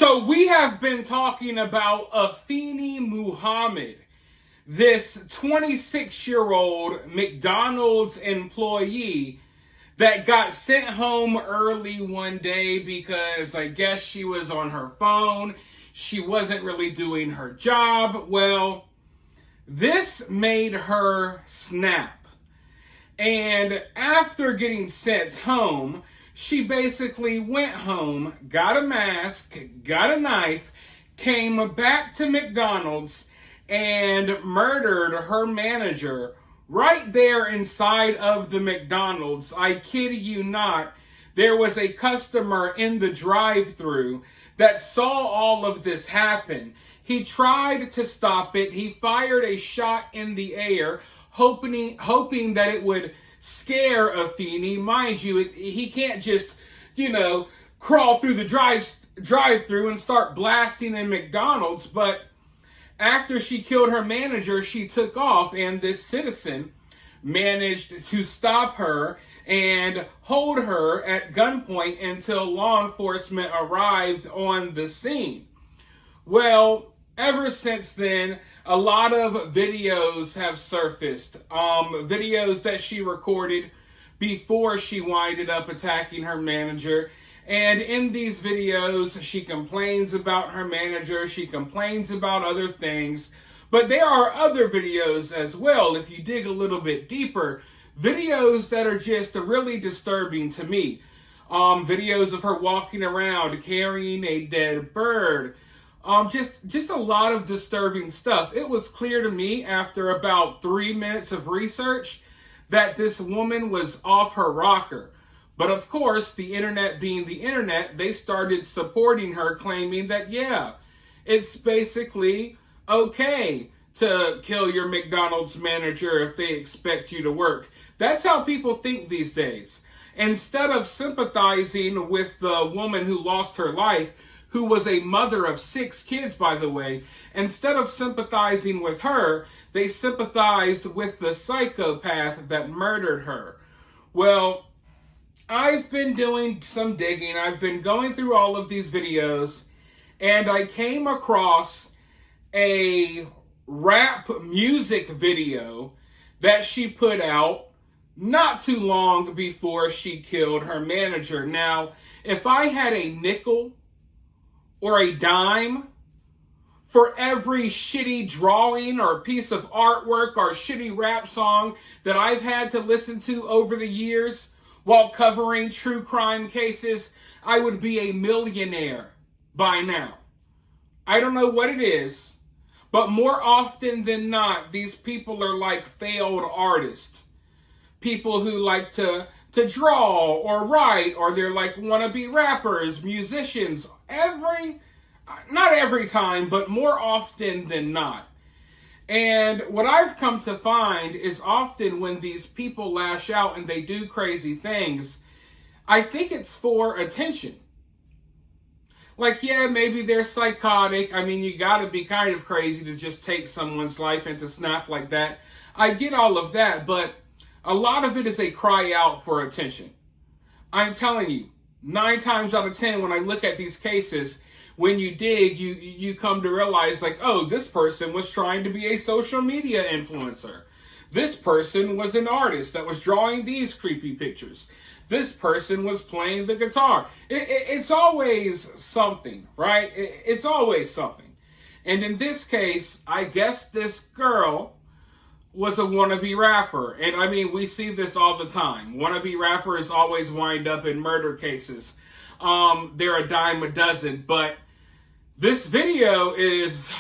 So we have been talking about Afeni Muhammad, this 26-year-old McDonald's employee that got sent home early one day because I guess she was on her phone. She wasn't really doing her job. Well, this made her snap. And after getting sent home, she basically went home, got a mask, got a knife, came back to McDonald's, and murdered her manager right there inside of the McDonald's. I kid you not, there was a customer in the drive-thru that saw all of this happen. He tried to stop it. He fired a shot in the air, hoping that it would scare Afeni. Mind you, he can't just, crawl through the drive-thru and start blasting in McDonald's. But after she killed her manager, she took off, and this citizen managed to stop her and hold her at gunpoint until law enforcement arrived on the scene. Well, ever since then, a lot of videos have surfaced. Videos that she recorded before she winded up attacking her manager. And in these videos, she complains about her manager. She complains about other things. But there are other videos as well, if you dig a little bit deeper. Videos that are just really disturbing to me. Videos of her walking around carrying a dead bird. Just a lot of disturbing stuff. It was clear to me after about 3 minutes of research that this woman was off her rocker. But of course, the internet being the internet, they started supporting her, claiming that, yeah, it's basically okay to kill your McDonald's manager if they expect you to work. That's how people think these days. Instead of sympathizing with the woman who lost her life, who was a mother of 6 kids, by the way, instead of sympathizing with her, they sympathized with the psychopath that murdered her. Well, I've been doing some digging. I've been going through all of these videos, and I came across a rap music video that she put out not too long before she killed her manager. Now, if I had a nickel or a dime for every shitty drawing or piece of artwork or shitty rap song that I've had to listen to over the years while covering true crime cases, I would be a millionaire by now. I don't know what it is, but more often than not, these people are like failed artists. People who like to draw or write, or they're like wannabe rappers, musicians, not every time, but more often than not. And what I've come to find is often when these people lash out and they do crazy things, I think it's for attention. Like, yeah, maybe they're psychotic. I mean, you gotta be kind of crazy to just take someone's life and to snap like that. I get all of that, but a lot of it is a cry out for attention. I'm telling you, 9 times out of 10, when I look at these cases, when you dig, you come to realize, like, oh, this person was trying to be a social media influencer. This person was an artist that was drawing these creepy pictures. This person was playing the guitar. It's always something, right? It's always something. And in this case, I guess this girl was a wannabe rapper. And I mean, we see this all the time. Wannabe rappers always wind up in murder cases. They're a dime a dozen, but this video is,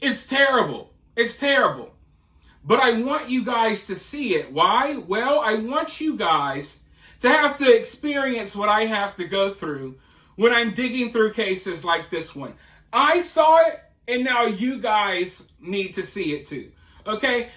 it's terrible. It's terrible. But I want you guys to see it. Why? Well, I want you guys to have to experience what I have to go through when I'm digging through cases like this one. I saw it, and now you guys need to see it too. Okay?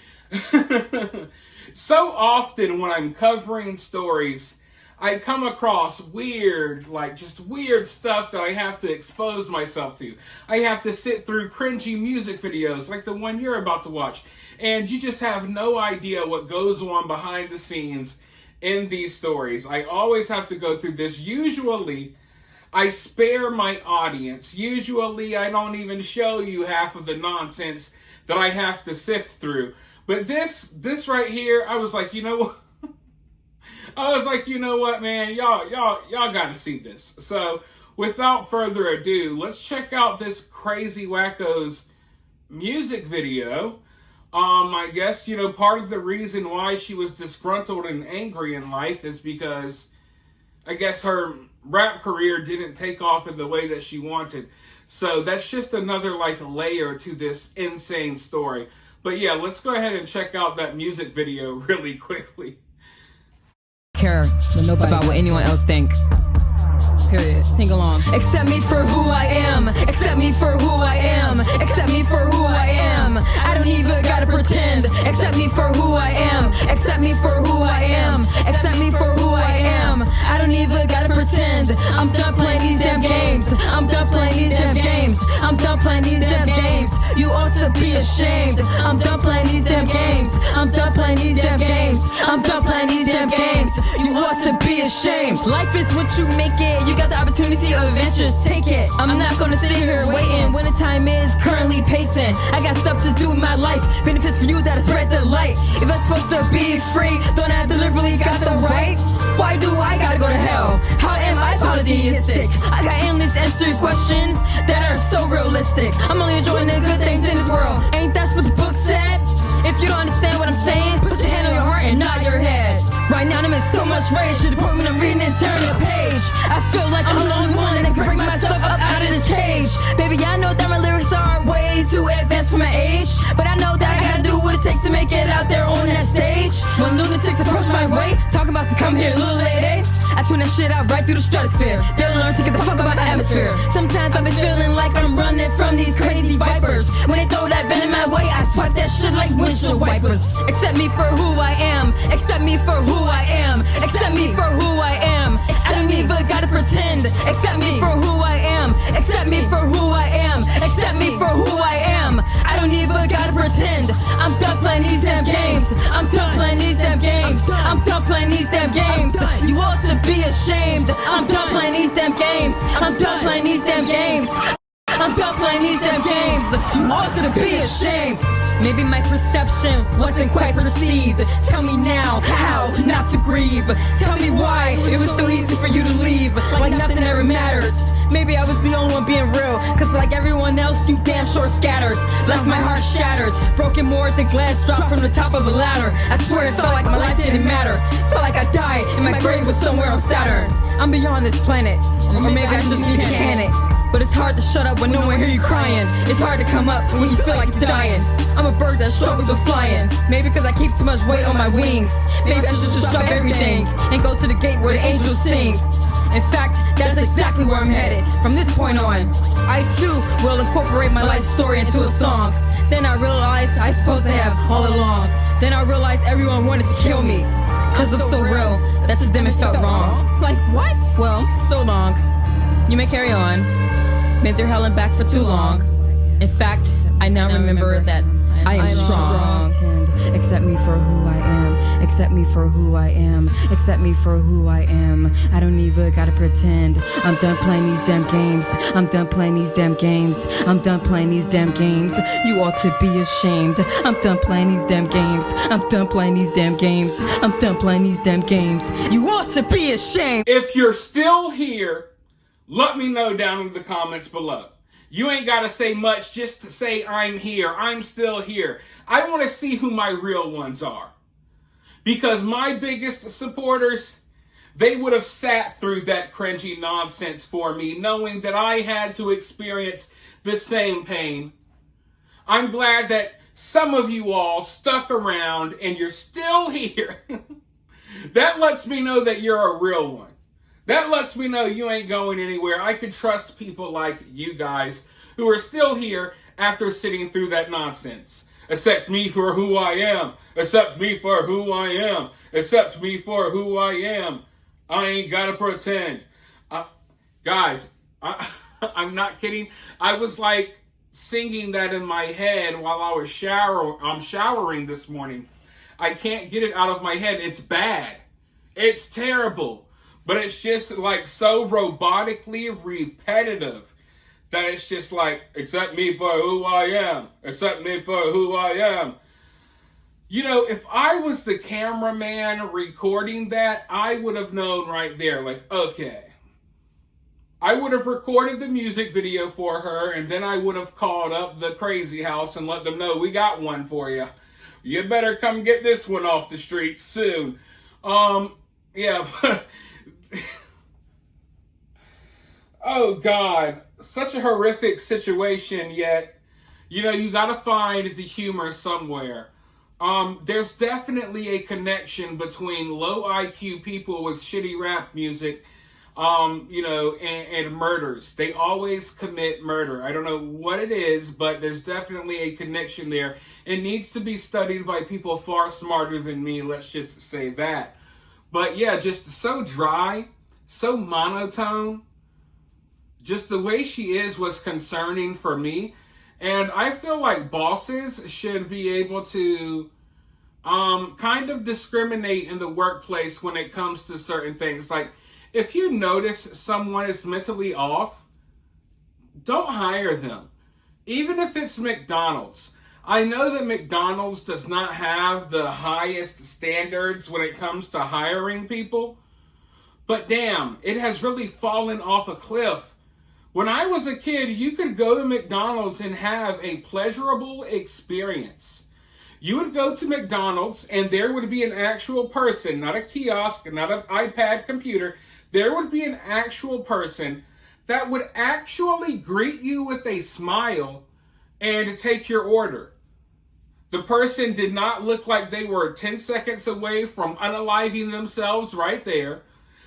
So often when I'm covering stories, I come across weird stuff that I have to expose myself to. I have to sit through cringy music videos like the one you're about to watch. And you just have no idea what goes on behind the scenes in these stories. I always have to go through this. Usually, I spare my audience. Usually I don't even show you half of the nonsense that I have to sift through. But this right here, I was like, you know what? I was like, you know what, man? Y'all got to see this. So, without further ado, let's check out this crazy wacko's music video. I guess, part of the reason why she was disgruntled and angry in life is because I guess her rap career didn't take off in the way that she wanted. So that's just another layer to this insane story. But yeah, let's go ahead and check out that music video really quickly. Care about what anyone else think. Period. Sing along. Accept me for who I am. Accept me for who I am. Accept me for who I am. I don't even gotta pretend. Accept me for who I am. Accept me for who I am. Accept me for who I am. I don't even gotta pretend. I'm done playing these damn games. I'm done playing these damn games. I'm done playing these damn games. You ought to be ashamed. I'm done playing these damn games. I'm done playing these damn games. I'm done playing these damn games. You ought to be ashamed. Life is what you make it. You got the opportunity of adventures, take it. I'm not gonna sit here waiting when the time is currently pacing. I got stuff to do in my life, benefits for you that'll spread the light. If I'm supposed to be free, don't I deliberately got the right? Why do I gotta go to hell? How am I polytheistic? I got endless answer questions that are so realistic. I'm only enjoying the good things in this world. Ain't that what the book said? If you don't understand what I'm saying, put your hand on your heart and nod your head. Right now I'm in so much rage to the point when I'm reading and turning the page. I feel like I'm the only one that can bring myself up out of this cage. Baby, I know that my lyrics are way too advanced for my age, but I know that I gotta do what it takes to make it out there on that stage. When lunatics approach my way, talking about to come here, little lady, I tune that shit out right through the stratosphere. They'll learn to get the fuck about the atmosphere. Sometimes I've been feeling like I'm running from these crazy vipers. When they throw that venom my way, I swipe that shit like windshield wipers. Accept me for who I am. Accept me for who I am. Accept me for who I am. I don't even gotta pretend. Accept me for who I am. Accept me for who I am. Accept me for who I am. I don't even gotta pretend. I'm done playing these damn games. I'm done playing these damn games. I'm done playing these damn games. You ought to be ashamed. I'm done playing these damn games. I'm done playing these damn games. I'm done playing these damn games. You ought to be ashamed. Maybe my perception wasn't quite perceived. Tell me now how not to grieve. Tell me why it was so easy for you to leave, like nothing ever mattered. Maybe I was the only one being real, cause like everyone else you damn sure scattered. Left my heart shattered, broken more than glass dropped from the top of a ladder. I swear it felt like my life didn't matter. Felt like I died and my grave was somewhere on Saturn. I'm beyond this planet, or maybe I just need a panic. But it's hard to shut up when no one hear you crying. It's hard to come up when you feel like you're dying. I'm a bird that struggles with flying. Maybe cause I keep too much weight on my wings. Maybe I should just drop everything and go to the gate where the angels sing. In fact, that's exactly where I'm headed. From this point on, I too will incorporate my life story into a song. Then I realized I supposed to have all along. Then I realized everyone wanted to kill me. Cause I'm so real, that's just them it felt wrong. Like what? Well, so long. You may carry on. Been through hell and back for too long. In fact, I now remember that I am strong. Accept me for who I am. Accept me for who I am. Accept me for who I am. I don't even gotta pretend. I'm done playing these damn games. I'm done playing these damn games. I'm done playing these damn games. You ought to be ashamed. I'm done playing these damn games. I'm done playing these damn games. I'm done playing these damn games. You ought to be ashamed. If you're still here, let me know down in the comments below. You ain't got to say much, just to say I'm here. I'm still here. I want to see who my real ones are. Because my biggest supporters, they would have sat through that cringy nonsense for me, knowing that I had to experience the same pain. I'm glad that some of you all stuck around and you're still here. That lets me know that you're a real one. That lets me know you ain't going anywhere. I could trust people like you guys who are still here after sitting through that nonsense. Accept me for who I am. Accept me for who I am. Accept me for who I am. I ain't gotta pretend. Guys, I'm not kidding. I was like singing that in my head while I was showering this morning. I can't get it out of my head. It's bad. It's terrible. But it's just like so robotically repetitive that it's just like, accept me for who I am. Accept me for who I am. You know, if I was the cameraman recording that, I would have known right there, like, okay. I would have recorded the music video for her, and then I would have called up the crazy house and let them know, we got one for you. You better come get this one off the street soon. Yeah. Oh, God. Such a horrific situation, yet, you know, you gotta find the humor somewhere. There's definitely a connection between low IQ people with shitty rap music, you know, and murders. They always commit murder. I don't know what it is, but there's definitely a connection there. It needs to be studied by people far smarter than me, let's just say that. But yeah, just so dry, so monotone. Just the way she is was concerning for me. And I feel like bosses should be able to kind of discriminate in the workplace when it comes to certain things. Like, if you notice someone is mentally off, don't hire them. Even if it's McDonald's. I know that McDonald's does not have the highest standards when it comes to hiring people. But damn, it has really fallen off a cliff. When I was a kid, you could go to McDonald's and have a pleasurable experience. You would go to McDonald's and there would be an actual person, not a kiosk, not an iPad computer. There would be an actual person that would actually greet you with a smile and take your order. The person did not look like they were 10 seconds away from unaliving themselves right there.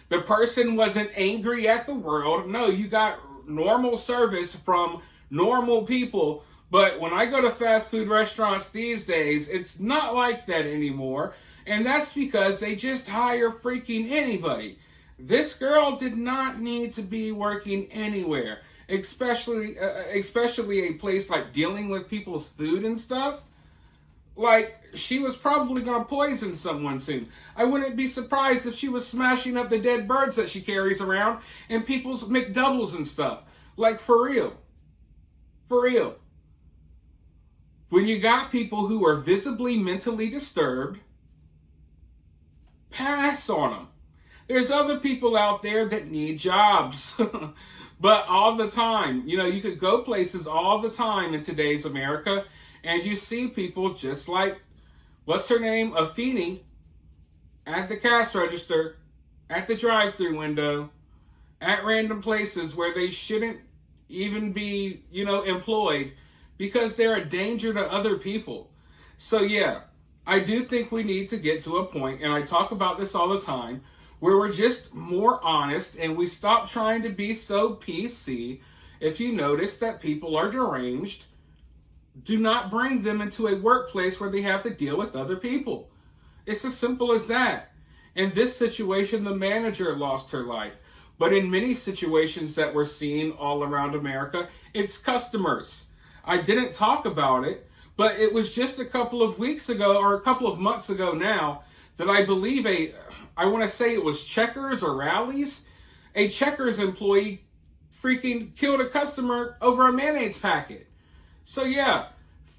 The person wasn't angry at the world. No, you got normal service from normal people. But when I go to fast food restaurants these days, it's not like that anymore. And that's because they just hire freaking anybody. This girl did not need to be working anywhere, especially a place like dealing with people's food and stuff. Like, she was probably going to poison someone soon. I wouldn't be surprised if she was smashing up the dead birds that she carries around and people's McDoubles and stuff. Like, for real. For real. When you got people who are visibly mentally disturbed, pass on them. There's other people out there that need jobs. But all the time, you know, you could go places all the time in today's America, and you see people just like, what's her name? Afeni, at the cash register, at the drive-thru window, at random places where they shouldn't even be, you know, employed because they're a danger to other people. So yeah, I do think we need to get to a point, and I talk about this all the time, where we're just more honest and we stop trying to be so PC. If you notice that people are deranged, do not bring them into a workplace where they have to deal with other people. It's as simple as that. In this situation, the manager lost her life. But in many situations that we're seeing all around America, it's customers. I didn't talk about it, but it was just a couple of weeks ago, or a couple of months ago now, that I believe I want to say it was Checkers or Rallies, a Checkers employee freaking killed a customer over a mayonnaise packet. So yeah,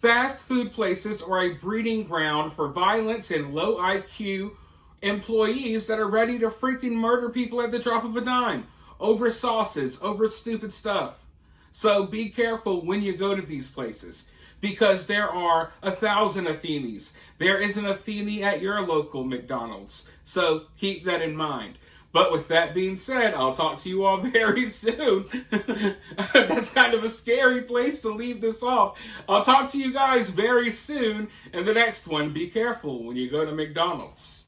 fast food places are a breeding ground for violence and low IQ employees that are ready to freaking murder people at the drop of a dime over sauces, over stupid stuff. So be careful when you go to these places, because there are 1,000 Afenis. There is an Afeni at your local McDonald's. So keep that in mind. But with that being said, I'll talk to you all very soon. That's kind of a scary place to leave this off. I'll talk to you guys very soon in the next one. Be careful when you go to McDonald's.